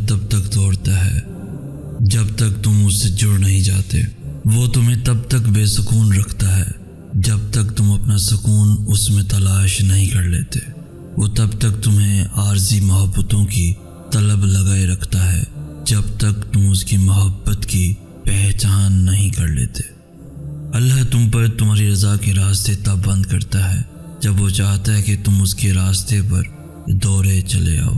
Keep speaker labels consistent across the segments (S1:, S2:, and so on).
S1: تب تک توڑتا ہے جب تک تم اس سے جڑ نہیں جاتے۔ وہ تمہیں تب تک بے سکون رکھتا ہے جب تک تم اپنا سکون اس میں تلاش نہیں کر لیتے۔ وہ تب تک تمہیں عارضی محبتوں کی طلب لگائے رکھتا ہے جب تک تم اس کی محبت کی پہچان نہیں کر لیتے۔ اللہ تم پر تمہاری رضا کے راستے تب بند کرتا ہے جب وہ چاہتا ہے کہ تم اس کے راستے پر دورے چلے آؤ۔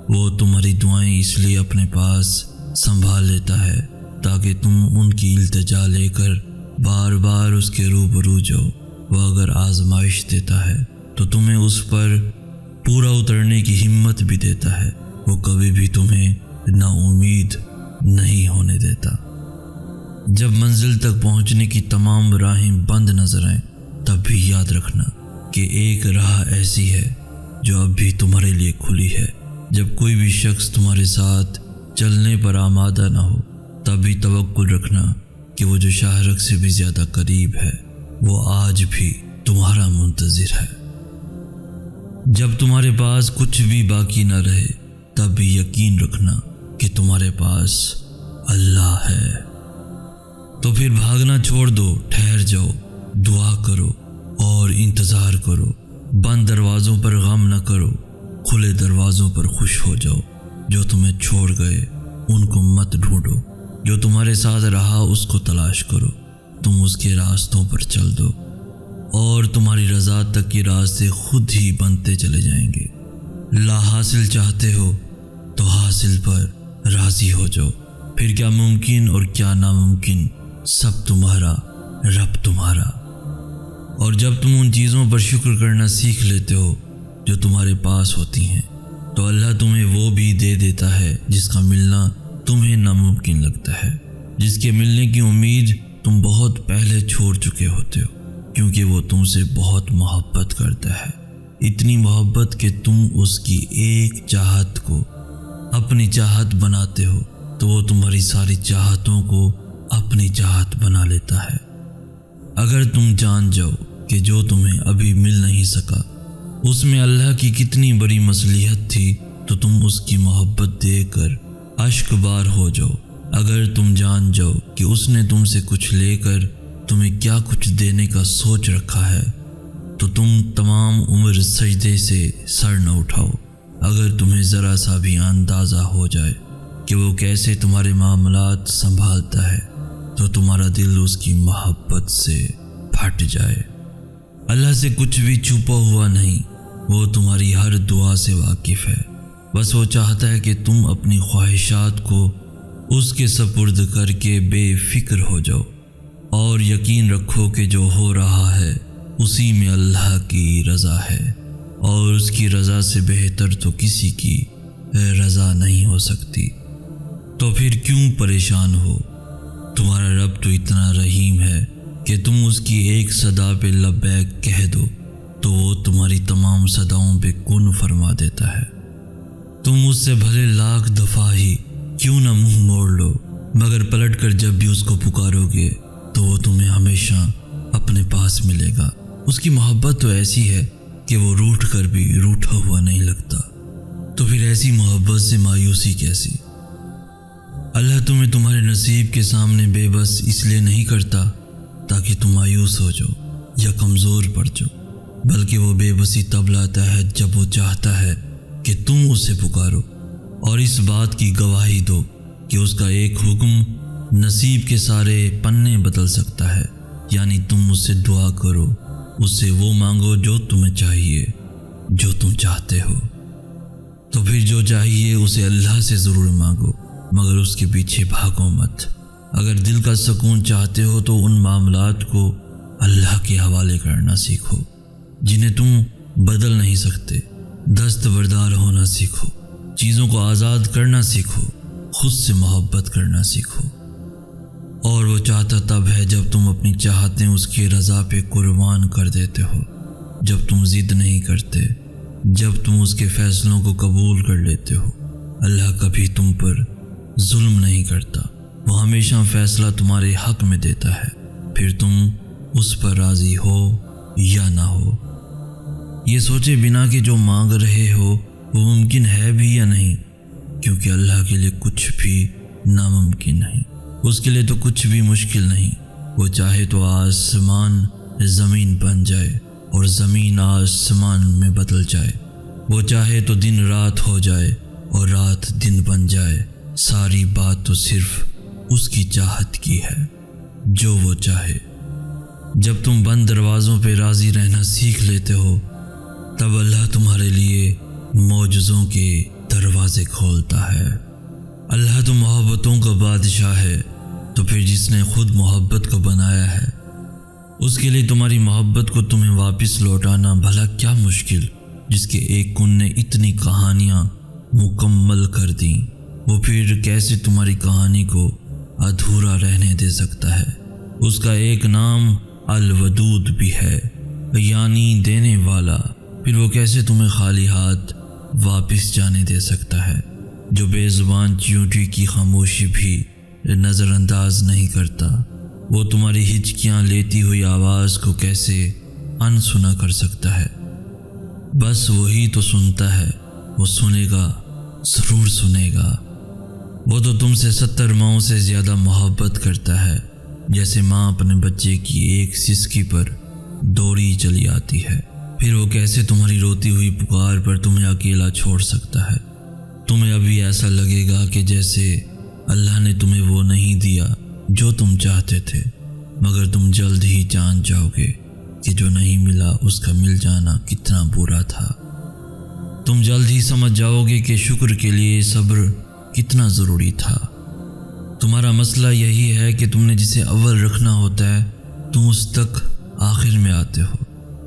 S1: وہ تمہاری دعائیں اس لیے اپنے پاس سنبھال لیتا ہے تاکہ تم ان کی التجا لے کر بار بار اس کے روبرو جاؤ۔ وہ اگر آزمائش دیتا ہے تو تمہیں اس پر پورا اترنے کی ہمت بھی دیتا ہے۔ وہ کبھی بھی تمہیں نا امید نہیں ہونے دیتا۔ جب منزل تک پہنچنے کی تمام راہیں بند نظر آئیں تب بھی یاد رکھنا کہ ایک راہ ایسی ہے جو اب بھی تمہارے لیے کھلی ہے۔ جب کوئی بھی شخص تمہارے ساتھ چلنے پر آمادہ نہ ہو تب بھی توکل رکھنا کہ وہ جو شاہرگ سے بھی زیادہ قریب ہے وہ آج بھی تمہارا منتظر ہے۔ جب تمہارے پاس کچھ بھی باقی نہ رہے تب بھی یقین رکھنا کہ تمہارے پاس اللہ ہے۔ تو پھر بھاگنا چھوڑ دو، ٹھہر جاؤ، دعا کرو اور انتظار کرو۔ بند دروازوں پر غم نہ کرو، کھلے دروازوں پر خوش ہو جاؤ۔ جو تمہیں چھوڑ گئے ان کو مت ڈھونڈو، جو تمہارے ساتھ رہا اس کو تلاش کرو۔ تم اس کے راستوں پر چل دو اور تمہاری رضا تک کے راستے خود ہی بنتے چلے جائیں گے۔ لا حاصل چاہتے ہو تو حاصل پر راضی ہو جاؤ۔ پھر کیا ممکن اور کیا ناممکن سب تمہارا، رب تمہارا۔ اور جب تم ان چیزوں پر شکر کرنا سیکھ لیتے ہو جو تمہارے پاس ہوتی ہیں تو اللہ تمہیں وہ بھی دے دیتا ہے جس کا ملنا تمہیں ناممکن لگتا ہے، جس کے ملنے کی امید تم بہت پہلے چھوڑ چکے ہوتے ہو، کیونکہ وہ تم سے بہت محبت کرتا ہے۔ اتنی محبت کہ تم اس کی ایک چاہت کو اپنی چاہت بناتے ہو تو وہ تمہاری ساری چاہتوں کو اپنی چاہت بنا لیتا ہے۔ اگر تم جان جاؤ کہ جو تمہیں ابھی مل نہیں سکا اس میں اللہ کی کتنی بڑی مصلحت تھی تو تم اس کی محبت دے کر اشک بار ہو جاؤ۔ اگر تم جان جاؤ کہ اس نے تم سے کچھ لے کر تمہیں کیا کچھ دینے کا سوچ رکھا ہے تو تم تمام عمر سجدے سے سر نہ اٹھاؤ۔ اگر تمہیں ذرا سا بھی اندازہ ہو جائے کہ وہ کیسے تمہارے معاملات سنبھالتا ہے تو تمہارا دل اس کی محبت سے پھٹ جائے۔ اللہ سے کچھ بھی چھپا ہوا نہیں، وہ تمہاری ہر دعا سے واقف ہے۔ بس وہ چاہتا ہے کہ تم اپنی خواہشات کو اس کے سپرد کر کے بے فکر ہو جاؤ اور یقین رکھو کہ جو ہو رہا ہے اسی میں اللہ کی رضا ہے، اور اس کی رضا سے بہتر تو کسی کی رضا نہیں ہو سکتی۔ تو پھر کیوں پریشان ہو؟ تمہارا رب تو اتنا رحیم ہے کہ تم اس کی ایک صدا پہ لبیک کہہ دو تو وہ تمہاری تمام صداؤں پہ کن فرما دیتا ہے۔ تم اس سے بھلے لاکھ دفعہ ہی کیوں نہ منہ موڑ لو، مگر پلٹ کر جب بھی اس کو پکارو گے تو وہ تمہیں ہمیشہ اپنے پاس ملے گا۔ اس کی محبت تو ایسی ہے کہ وہ روٹھ کر بھی روٹھا ہوا نہیں لگتا۔ تو پھر ایسی محبت سے مایوسی کیسی؟ اللہ تمہیں تمہارے نصیب کے سامنے بے بس اس لیے نہیں کرتا تاکہ تم مایوس ہو جاؤ یا کمزور پڑ جاؤ، بلکہ وہ بے بسی تب لاتا ہے جب وہ چاہتا ہے کہ تم اسے پکارو اور اس بات کی گواہی دو کہ اس کا ایک حکم نصیب کے سارے پنے بدل سکتا ہے۔ یعنی تم اس سے دعا کرو، اس سے وہ مانگو جو تمہیں چاہیے، جو تم چاہتے ہو۔ تو پھر جو چاہیے اسے اللہ سے ضرور مانگو، مگر اس کے پیچھے بھاگو مت۔ اگر دل کا سکون چاہتے ہو تو ان معاملات کو اللہ کے حوالے کرنا سیکھو جنہیں تم بدل نہیں سکتے۔ دستبردار ہونا سیکھو، چیزوں کو آزاد کرنا سیکھو، خود سے محبت کرنا سیکھو۔ اور وہ چاہتا تب ہے جب تم اپنی چاہتیں اس کی رضا پہ قربان کر دیتے ہو، جب تم ضد نہیں کرتے، جب تم اس کے فیصلوں کو قبول کر لیتے ہو۔ اللہ کبھی تم پر ظلم نہیں کرتا، وہ ہمیشہ فیصلہ تمہارے حق میں دیتا ہے، پھر تم اس پر راضی ہو یا نہ ہو۔ یہ سوچے بنا کہ جو مانگ رہے ہو وہ ممکن ہے بھی یا نہیں، کیونکہ کیونکہ اللہ کے لیے کچھ بھی ناممکن نہیں، اس کے لیے تو کچھ بھی مشکل نہیں۔ وہ چاہے تو آسمان زمین بن جائے اور زمین آسمان میں بدل جائے، وہ چاہے تو دن رات ہو جائے اور رات دن بن جائے، ساری بات تو صرف اس کی چاہت کی ہے، جو وہ چاہے۔ جب تم بند دروازوں پہ راضی رہنا سیکھ لیتے ہو، تب اللہ تمہارے لیے معجزوں کے دروازے کھولتا ہے۔ اللہ تو محبتوں کا بادشاہ ہے، تو پھر جس نے خود محبت کو بنایا ہے، اس کے لیے تمہاری محبت کو تمہیں واپس لوٹانا بھلا کیا مشکل، جس کے ایک کن نے اتنی کہانیاں مکمل کر دیں، وہ پھر کیسے تمہاری کہانی کو ادھورا رہنے دے سکتا ہے؟ اس کا ایک نام الودود بھی ہے، یعنی دینے والا، پھر وہ کیسے تمہیں خالی ہاتھ واپس جانے دے سکتا ہے؟ جو بے زبان چیونٹی کی خاموشی بھی نظر انداز نہیں کرتا، وہ تمہاری ہچکیاں لیتی ہوئی آواز کو کیسے انسنا کر سکتا ہے؟ بس وہی تو سنتا ہے، وہ سنے گا، ضرور سنے گا۔ وہ تو تم سے 70 ماؤں سے زیادہ محبت کرتا ہے، جیسے ماں اپنے بچے کی ایک سسکی پر دوڑی چلی آتی ہے۔ پھر وہ کیسے تمہاری روتی ہوئی پکار پر تمہیں اکیلا چھوڑ سکتا ہے؟ تمہیں ابھی ایسا لگے گا کہ جیسے اللہ نے تمہیں وہ نہیں دیا جو تم چاہتے تھے، مگر تم جلد ہی جان جاؤ گے کہ جو نہیں ملا اس کا مل جانا کتنا برا تھا۔ تم جلد ہی سمجھ جاؤ گے کہ شکر کے لیے صبر کتنا ضروری تھا۔ تمہارا مسئلہ یہی ہے کہ تم نے جسے اول رکھنا ہوتا ہے، تم اس تک آخر میں آتے ہو۔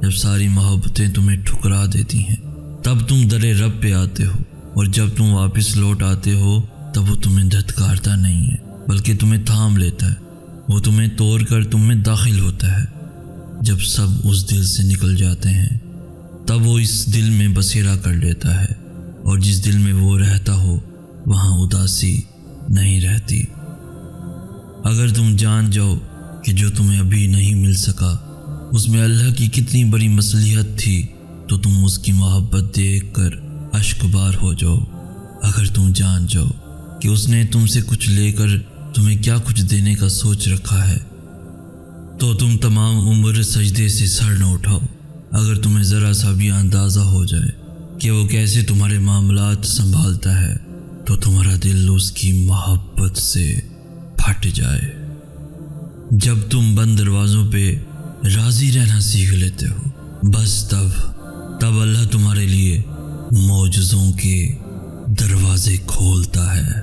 S1: جب ساری محبتیں تمہیں ٹھکرا دیتی ہیں، تب تم در رب پہ آتے ہو، اور جب تم واپس لوٹ آتے ہو تب وہ تمہیں دھتکارتا نہیں ہے، بلکہ تمہیں تھام لیتا ہے۔ وہ تمہیں توڑ کر تم میں داخل ہوتا ہے۔ جب سب اس دل سے نکل جاتے ہیں، تب وہ اس دل میں بسیرا کر لیتا ہے، اور جس دل میں وہ رہتا ہو وہاں اداسی نہیں رہتی۔ اگر تم جان جاؤ کہ جو تمہیں ابھی نہیں مل سکا اس میں اللہ کی کتنی بڑی مصلحت تھی، تو تم اس کی محبت دیکھ کر اشک بار ہو جاؤ۔ اگر تم جان جاؤ کہ اس نے تم سے کچھ لے کر تمہیں کیا کچھ دینے کا سوچ رکھا ہے، تو تم تمام عمر سجدے سے سر نہ اٹھاؤ۔ اگر تمہیں ذرا سا بھی اندازہ ہو جائے کہ وہ کیسے تمہارے معاملات سنبھالتا ہے، تو تمہارا دل اس کی محبت سے پھٹ جائے۔ جب تم بند دروازوں پہ راضی رہنا سیکھ لیتے ہو، بس تب اللہ تمہارے لیے معجزوں کے دروازے کھولتا ہے۔